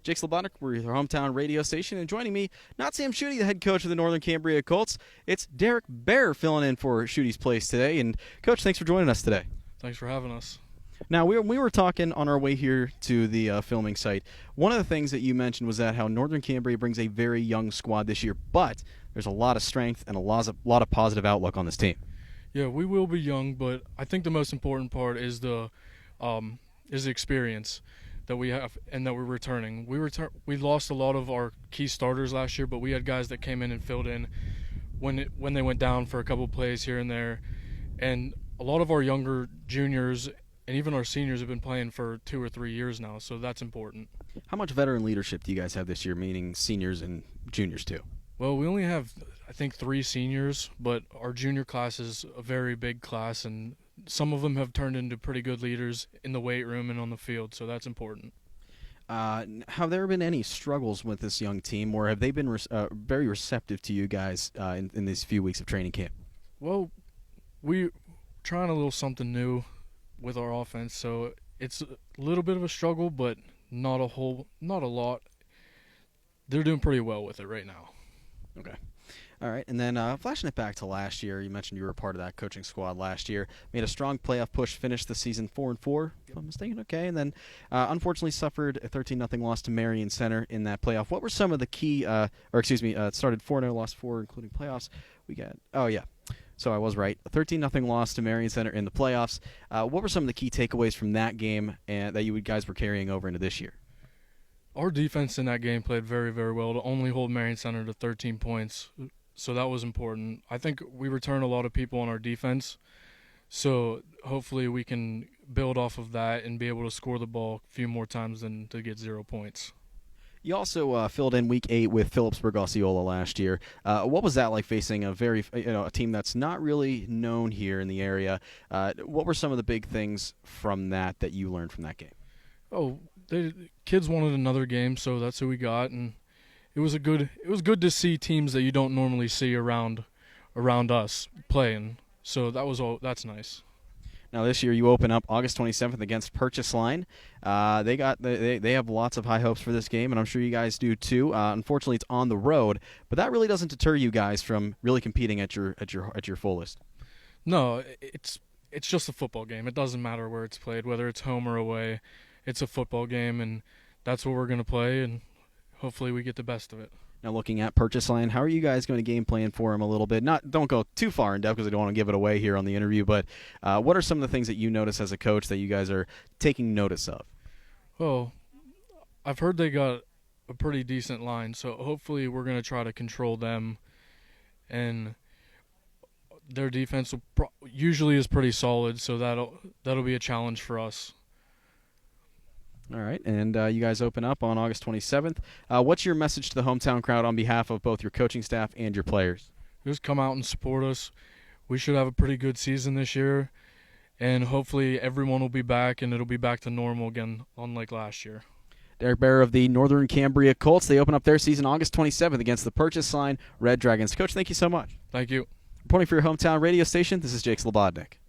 Jake Slebodnick, we're your hometown radio station, and joining me, not Sam Schutte, the head coach of the Northern Cambria Colts, it's Derek Bear filling in for Schutte's place today. And, Coach, thanks for joining us today. Thanks for having us. Now, we were talking on our way here to the filming site. One of the things that you mentioned was that how Northern Cambria brings a very young squad this year, but there's a lot of strength and a lot of positive outlook on this team. Yeah, we will be young, but I think the most important part is the experience that we have and that we're returning. We lost a lot of our key starters last year, but we had guys that came in and filled in when they went down for a couple plays here and there. And a lot of our younger juniors and even our seniors have been playing for 2 or 3 years now, so that's important. How much veteran leadership do you guys have this year, meaning seniors and juniors too? Well, we only have, I think, 3 seniors, but our junior class is a very big class, and some of them have turned into pretty good leaders in the weight room and on the field, so that's important. Have there been any struggles with this young team, or have they been very receptive to you guys in these few weeks of training camp? Well, we're trying a little something new with our offense, so it's a little bit of a struggle, but not a lot. They're doing pretty well with it right now. Okay. All right, and then flashing it back to last year, you mentioned you were a part of that coaching squad last year. Made a strong playoff push, finished the season 4-4, if I'm mistaken. Okay, and then unfortunately suffered a 13-0 loss to Marion Center in that playoff. What were some of the key, started 4-0, lost 4, including playoffs. So I was right. A 13-0 loss to Marion Center in the playoffs. What were some of the key takeaways from that game that you guys were carrying over into this year? Our defense in that game played very, very well to only hold Marion Center to 13 points. So that was important. I think we returned a lot of people on our defense, so hopefully we can build off of that and be able to score the ball a few more times than to get 0 points. You also filled in Week 8 with Phillipsburg Osceola last year. What was that like facing a team that's not really known here in the area? What were some of the big things from that you learned from that game? Oh, the kids wanted another game, so that's who we got, and it was good to see teams that you don't normally see around us playing. So that's nice. Now this year you open up August 27th against Purchase Line. They have lots of high hopes for this game, and I'm sure you guys do too. Unfortunately, it's on the road, but that really doesn't deter you guys from really competing at your fullest. No, it's just a football game. It doesn't matter where it's played, whether it's home or away. It's a football game, and that's what we're going to play, and hopefully we get the best of it. Now looking at Purchase Line, how are you guys going to game plan for them a little bit? Don't go too far in depth because I don't want to give it away here on the interview, but what are some of the things that you notice as a coach that you guys are taking notice of? Well, I've heard they got a pretty decent line, so hopefully we're going to try to control them, and their defense usually is pretty solid, so that'll be a challenge for us. All right, and you guys open up on August 27th. What's your message to the hometown crowd on behalf of both your coaching staff and your players? Just come out and support us. We should have a pretty good season this year, and hopefully everyone will be back, and it'll be back to normal again, unlike last year. Derek Bear of the Northern Cambria Colts. They open up their season August 27th against the Purchase Line Red Dragons. Coach, thank you so much. Thank you. Reporting for your hometown radio station, this is Jake Slebodnick.